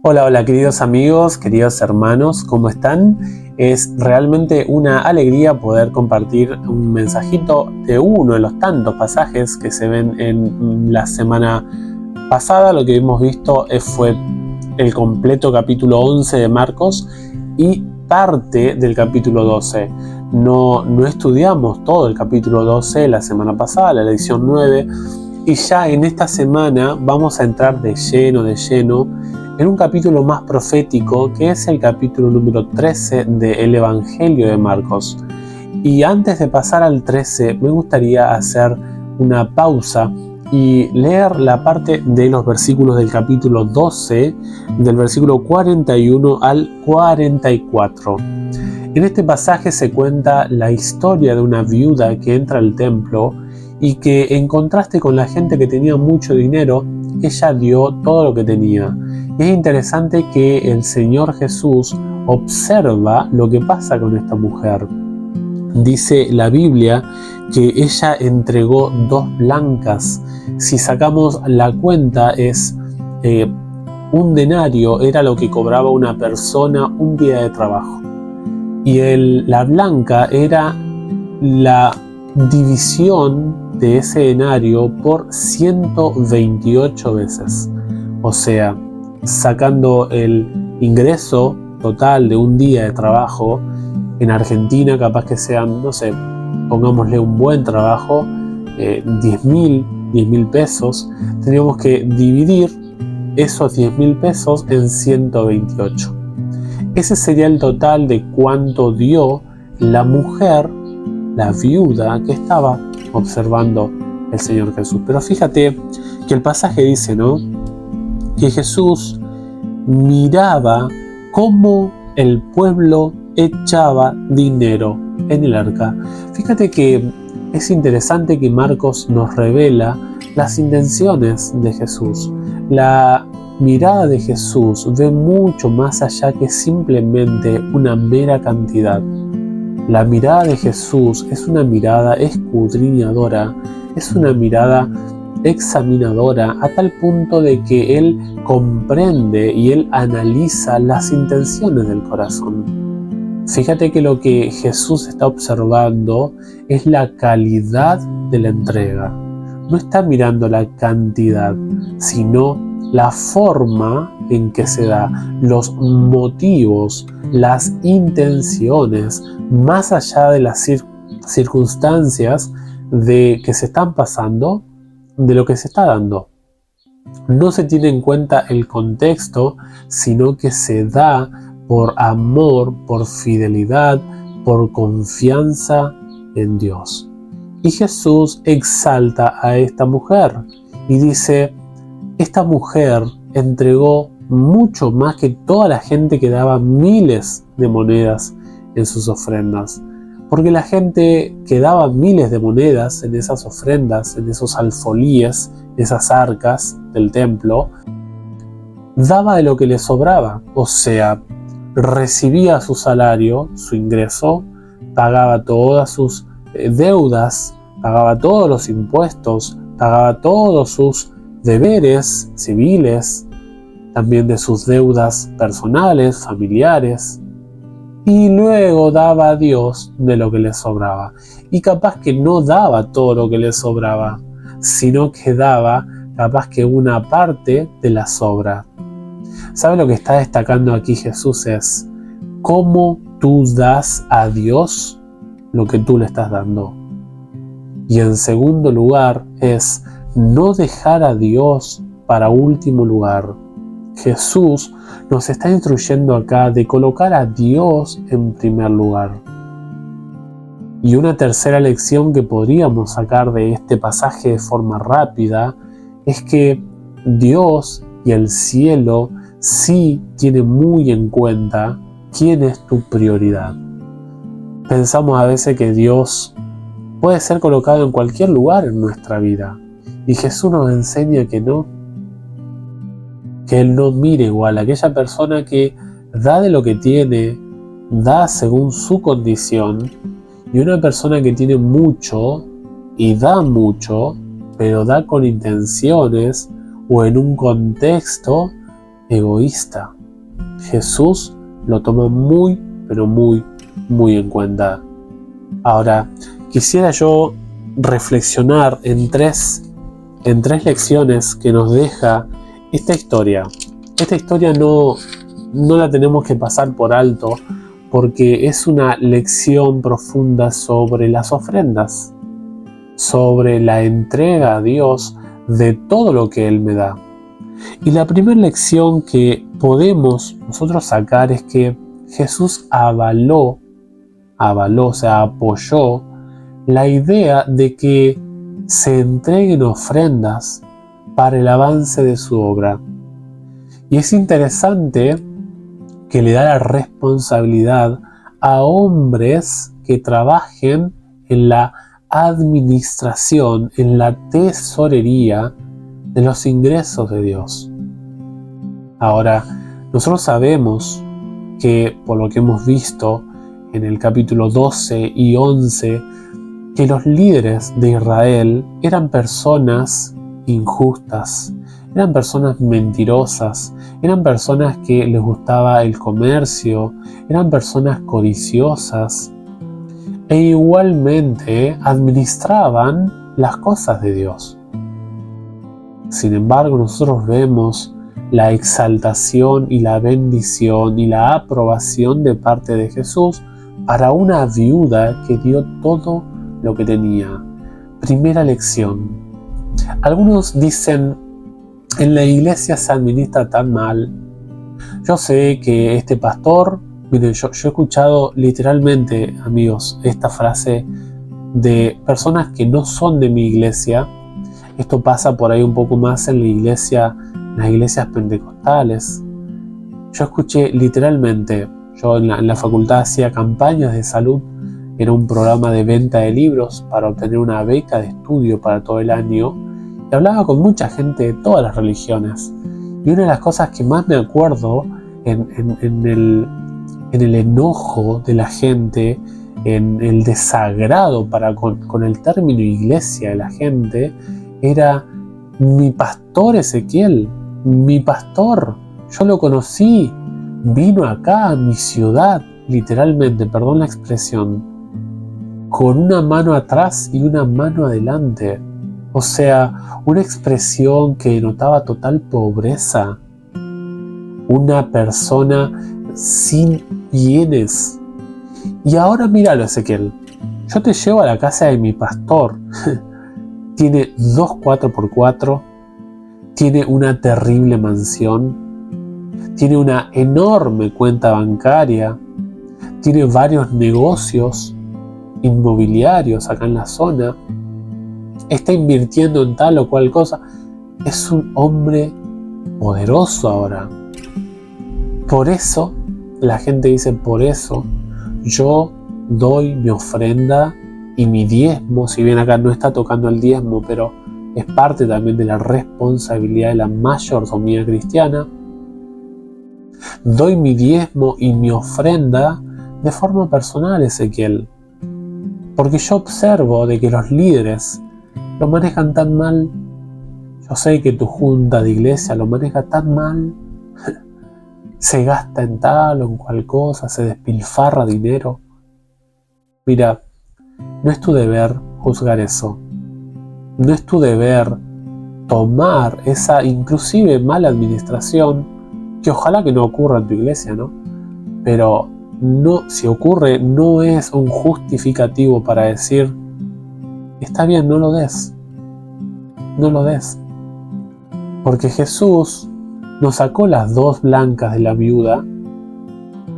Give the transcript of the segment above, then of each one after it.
Hola, hola queridos amigos, queridos hermanos, ¿cómo están? Es realmente una alegría poder compartir un mensajito de uno de los tantos pasajes que se ven en la semana pasada. Lo que hemos visto fue el completo capítulo 11 de Marcos y parte del capítulo 12. No estudiamos todo el capítulo 12 la semana pasada, la lección 9, y ya en esta semana vamos a entrar de lleno en un capítulo más profético, que es el capítulo número 13 del Evangelio de Marcos. Y antes de pasar al 13, me gustaría hacer una pausa y leer la parte de los versículos del capítulo 12, del versículo 41 al 44. En este pasaje se cuenta la historia de una viuda que entra al templo y que, en contraste con la gente que tenía mucho dinero, ella dio todo lo que tenía. Y es interesante que el Señor Jesús observa lo que pasa con esta mujer. Dice la Biblia que ella entregó 2 blancas. Si sacamos la cuenta, es un denario era lo que cobraba una persona un día de trabajo. Y la blanca era la división de ese denario por 128 veces. O sea, sacando el ingreso total de un día de trabajo, en Argentina capaz que sean, no sé, pongámosle un buen trabajo, 10.000 pesos, tendríamos que dividir esos 10.000 pesos en 128. Ese sería el total de cuánto dio la mujer, la viuda que estaba observando el Señor Jesús. Pero fíjate que el pasaje dice, ¿no?, que Jesús miraba cómo el pueblo echaba dinero en el arca. Fíjate que es interesante que Marcos nos revela las intenciones de Jesús. La mirada de Jesús ve mucho más allá que simplemente una mera cantidad. La mirada de Jesús es una mirada escudriñadora, es una mirada examinadora, a tal punto de que Él comprende y Él analiza las intenciones del corazón. Fíjate que lo que Jesús está observando es la calidad de la entrega. No está mirando la cantidad, sino la forma en que se da, los motivos, las intenciones, más allá de las circunstancias que se están pasando, de lo que se está dando. No se tiene en cuenta el contexto, sino que se da por amor, por fidelidad, por confianza en Dios. Y Jesús exalta a esta mujer y dice: esta mujer entregó mucho más que toda la gente que daba miles de monedas en sus ofrendas. Porque la gente que daba miles de monedas en esas ofrendas, en esos alfolíes, esas arcas del templo, daba de lo que le sobraba. O sea, recibía su salario, su ingreso, pagaba todas sus deudas, pagaba todos los impuestos, pagaba todos sus deberes civiles, también de sus deudas personales, familiares, y luego daba a Dios de lo que le sobraba. Y capaz que no daba todo lo que le sobraba, sino que daba capaz que una parte de la sobra. ¿Sabe lo que está destacando aquí Jesús? Es cómo tú das a Dios lo que tú le estás dando. Y en segundo lugar es no dejar a Dios para último lugar. Jesús nos está instruyendo acá de colocar a Dios en primer lugar. Y una tercera lección que podríamos sacar de este pasaje de forma rápida es que Dios y el cielo sí tienen muy en cuenta quién es tu prioridad. Pensamos a veces que Dios puede ser colocado en cualquier lugar en nuestra vida, y Jesús nos enseña que no, que Él no mira igual a aquella persona que da de lo que tiene, da según su condición, y una persona que tiene mucho y da mucho, pero da con intenciones o en un contexto egoísta. Jesús lo toma muy, pero muy, muy en cuenta. Ahora, quisiera yo reflexionar en tres lecciones que nos deja esta historia. Esta historia no la tenemos que pasar por alto porque es una lección profunda sobre las ofrendas, sobre la entrega a Dios de todo lo que Él me da. Y la primera lección que podemos nosotros sacar es que Jesús avaló, o sea, apoyó la idea de que se entreguen ofrendas para el avance de su obra. Y es interesante que le da la responsabilidad a hombres que trabajen en la administración, en la tesorería de los ingresos de Dios. Ahora, nosotros sabemos que, por lo que hemos visto en el capítulo 12 y 11, que los líderes de Israel eran personas injustas, eran personas mentirosas, eran personas que les gustaba el comercio, eran personas codiciosas e igualmente administraban las cosas de Dios. Sin embargo, nosotros vemos la exaltación y la bendición y la aprobación de parte de Jesús para una viuda que dio todo lo que tenía. Primera lección. Algunos dicen, en la iglesia se administra tan mal. Yo sé que este pastor, miren, yo he escuchado literalmente, amigos, esta frase de personas que no son de mi iglesia. Esto pasa por ahí un poco más en las iglesias pentecostales. Yo escuché literalmente, yo en la facultad hacía campañas de salud, era un programa de venta de libros para obtener una beca de estudio para todo el año, y hablaba con mucha gente de todas las religiones. Y una de las cosas que más me acuerdo en el enojo de la gente, en el desagrado con el término iglesia de la gente, era: mi pastor Ezequiel, mi pastor, yo lo conocí, vino acá a mi ciudad, literalmente, perdón la expresión, con una mano atrás y una mano adelante. O sea, una expresión que denotaba total pobreza. Una persona sin bienes. Y ahora míralo, Ezequiel. Yo te llevo a la casa de mi pastor. Tiene 2 4x4. Tiene una terrible mansión. Tiene una enorme cuenta bancaria. Tiene varios negocios inmobiliarios acá en la zona. Está invirtiendo en tal o cual cosa. Es un hombre poderoso ahora. Por eso, la gente dice, por eso yo doy mi ofrenda y mi diezmo, si bien acá no está tocando el diezmo, pero es parte también de la responsabilidad de la mayordomía cristiana. Doy mi diezmo y mi ofrenda de forma personal, Ezequiel, porque yo observo de que los líderes lo manejan tan mal. Yo sé que tu junta de iglesia lo maneja tan mal. Se gasta en tal o en cual cosa, se despilfarra dinero. Mira, no es tu deber juzgar eso. No es tu deber tomar esa inclusive mala administración, que ojalá que no ocurra en tu iglesia, ¿no? Pero no, si ocurre, no es un justificativo para decir, está bien, no lo des. No lo des. Porque Jesús nos sacó las 2 blancas de la viuda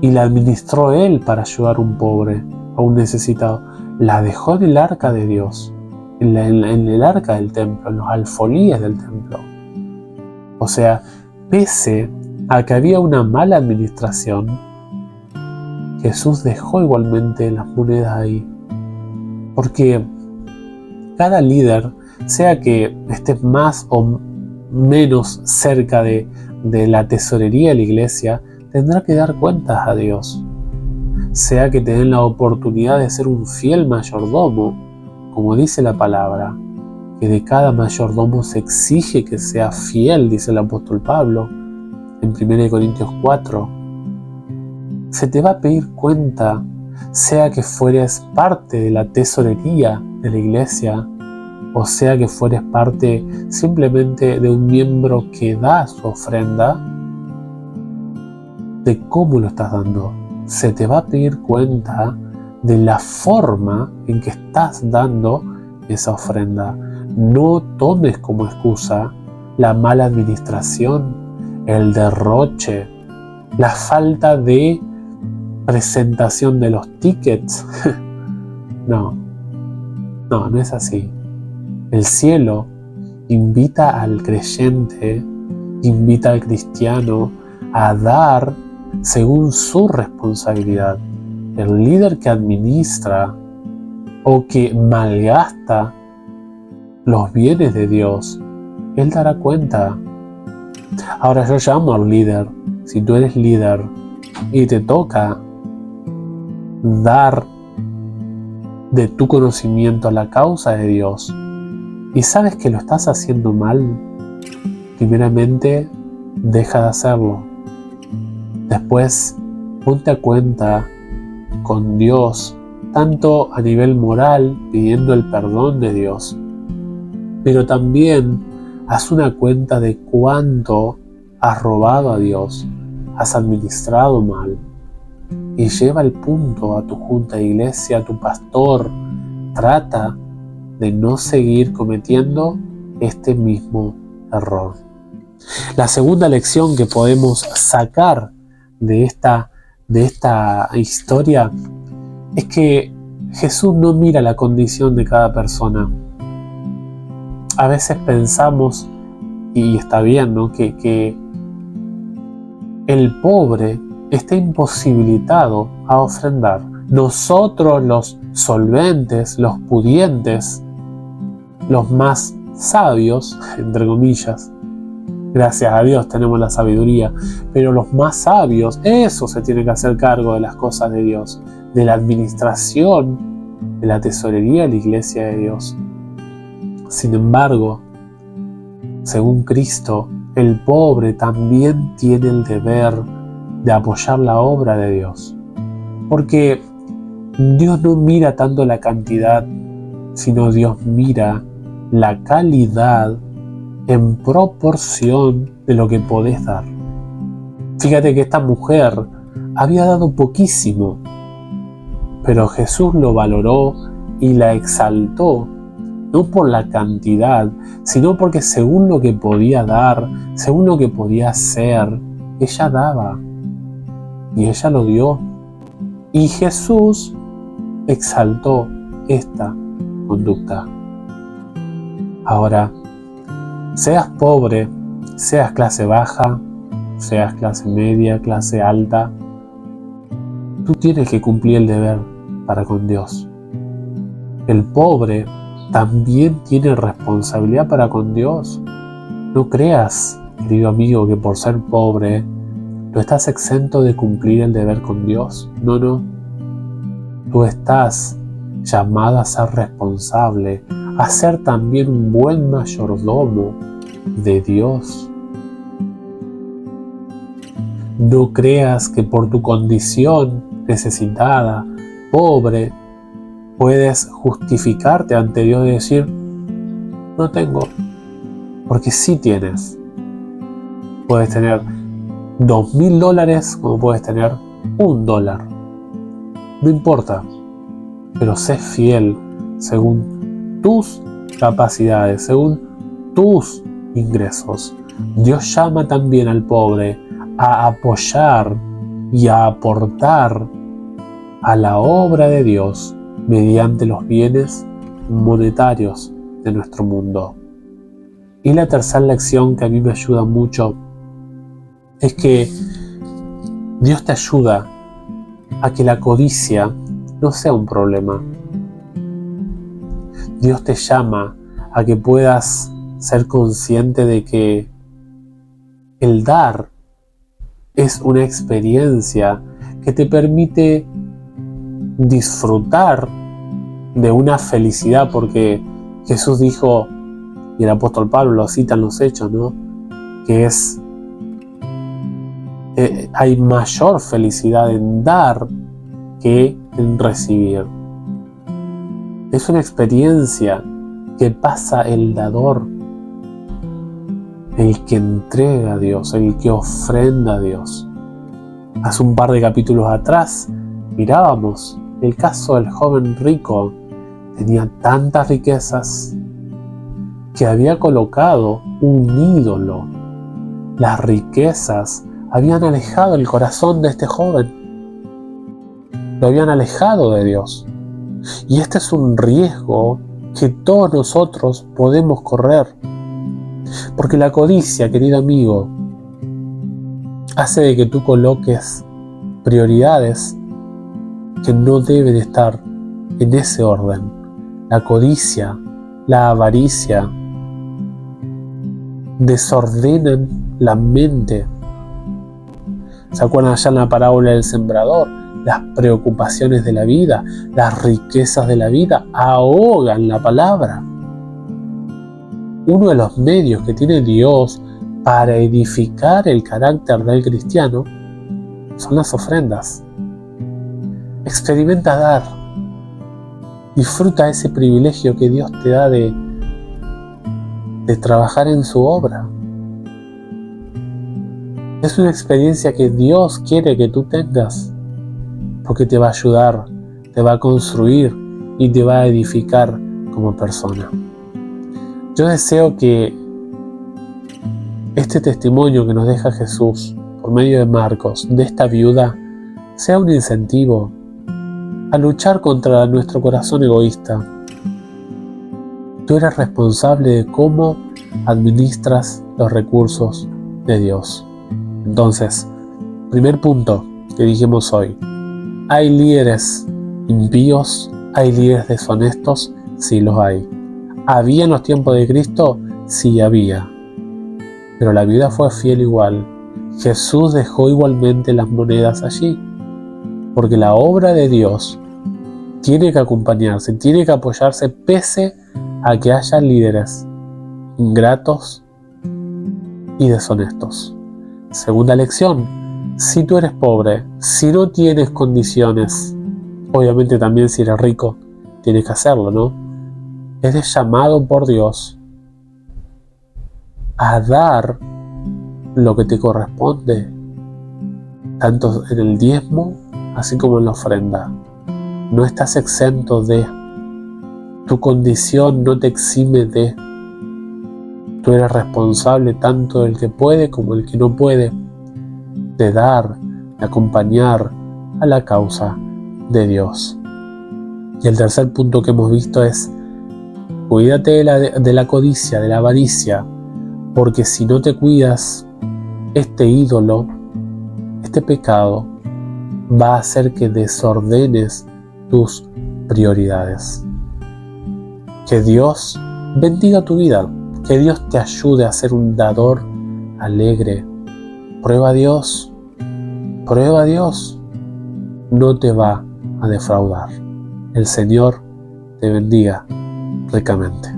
y la administró Él para ayudar a un pobre, a un necesitado. La dejó en el arca de Dios, en el arca del templo, en los alfolíes del templo. O sea, pese a que había una mala administración, Jesús dejó igualmente las monedas ahí. Porque cada líder, sea que estés más o menos cerca de la tesorería de la iglesia, tendrá que dar cuentas a Dios. Sea que te den la oportunidad de ser un fiel mayordomo, como dice la palabra, que de cada mayordomo se exige que sea fiel, dice el apóstol Pablo. en 1 Corintios 4, se te va a pedir cuenta, sea que fueres parte de la tesorería de la iglesia, o sea que fueres parte simplemente de un miembro que da su ofrenda, de cómo lo estás dando. Se te va a pedir cuenta de la forma en que estás dando esa ofrenda. No tomes como excusa la mala administración, el derroche, la falta de presentación de los tickets. No es así. El cielo invita al creyente, invita al cristiano a dar según su responsabilidad. El líder que administra o que malgasta los bienes de Dios, él dará cuenta. Ahora yo llamo al líder. Si tú eres líder y te toca dar de tu conocimiento a la causa de Dios y sabes que lo estás haciendo mal, primeramente deja de hacerlo. Después ponte a cuenta con Dios, tanto a nivel moral, pidiendo el perdón de Dios, pero también haz una cuenta de cuánto has robado a Dios, has administrado mal, y lleva el punto a tu junta de iglesia, a tu pastor. Trata de no seguir cometiendo este mismo error. La segunda lección que podemos sacar de esta historia es que Jesús no mira la condición de cada persona. A veces pensamos, y está bien, ¿no?, que el pobre está imposibilitado a ofrendar. Nosotros, los solventes, los pudientes, los más sabios, entre comillas, gracias a Dios tenemos la sabiduría, pero los más sabios, eso se tiene que hacer cargo de las cosas de Dios, de la administración, de la tesorería de la iglesia de Dios. Sin embargo, según Cristo, el pobre también tiene el deber de apoyar la obra de Dios. Porque Dios no mira tanto la cantidad, sino Dios mira la calidad en proporción de lo que podés dar. Fíjate que esta mujer había dado poquísimo, pero Jesús lo valoró y la exaltó, no por la cantidad, sino porque según lo que podía dar, según lo que podía hacer, ella daba. Y ella lo dio. Y Jesús exaltó esta conducta. Ahora, seas pobre, seas clase baja, seas clase media, clase alta, tú tienes que cumplir el deber para con Dios. El pobre también tiene responsabilidad para con Dios. No creas, querido amigo, que por ser pobre tú estás exento de cumplir el deber con Dios. No. Tú estás llamado a ser responsable, a ser también un buen mayordomo de Dios. No creas que por tu condición necesitada, pobre, puedes justificarte ante Dios y decir, no tengo, porque sí tienes. Puedes tener $2.000 como puedes tener $1. No importa, pero sé fiel según tus capacidades, según tus ingresos. Dios llama también al pobre a apoyar y a aportar a la obra de Dios mediante los bienes monetarios de nuestro mundo. Y la tercera lección que a mí me ayuda mucho es que Dios te ayuda a que la codicia no sea un problema. Dios te llama a que puedas ser consciente de que el dar es una experiencia que te permite disfrutar de una felicidad, porque Jesús dijo, y el apóstol Pablo lo cita en los Hechos, ¿no?, que es hay mayor felicidad en dar que en recibir. Es una experiencia que pasa el dador, el que entrega a Dios, el que ofrenda a Dios. Hace un par de capítulos atrás mirábamos el caso del joven rico. Tenía tantas riquezas que había colocado un ídolo. Las riquezas habían alejado el corazón de este joven. Lo habían alejado de Dios. Y este es un riesgo que todos nosotros podemos correr. Porque la codicia, querido amigo, hace de que tú coloques prioridades que no deben estar en ese orden. La codicia, la avaricia, desordenan la mente. ¿Se acuerdan allá en la parábola del sembrador? Las preocupaciones de la vida, las riquezas de la vida ahogan la palabra. Uno de los medios que tiene Dios para edificar el carácter del cristiano son las ofrendas. Experimenta dar. Disfruta ese privilegio que Dios te da de trabajar en su obra. Es una experiencia que Dios quiere que tú tengas, porque te va a ayudar, te va a construir y te va a edificar como persona. Yo deseo que este testimonio que nos deja Jesús por medio de Marcos, de esta viuda, sea un incentivo a luchar contra nuestro corazón egoísta. Tú eres responsable de cómo administras los recursos de Dios. Entonces, primer punto que dijimos hoy: ¿hay líderes impíos? ¿Hay líderes deshonestos? Sí, los hay. ¿Había en los tiempos de Cristo? Sí, había. Pero la viuda fue fiel igual. Jesús dejó igualmente las monedas allí, porque la obra de Dios tiene que acompañarse, tiene que apoyarse pese a que haya líderes ingratos y deshonestos. Segunda lección: si tú eres pobre, si no tienes condiciones, obviamente también si eres rico, tienes que hacerlo, ¿no? Eres llamado por Dios a dar lo que te corresponde, tanto en el diezmo así como en la ofrenda. No estás exento de. Tu condición no te exime de. Tú eres responsable tanto del que puede como el que no puede, de dar, de acompañar a la causa de Dios. Y el tercer punto que hemos visto es: cuídate de la codicia, de la avaricia, porque si no te cuidas, este ídolo, este pecado, va a hacer que desordenes tus prioridades. Que Dios bendiga tu vida, que Dios te ayude a ser un dador alegre. Prueba a Dios, no te va a defraudar. El Señor te bendiga ricamente.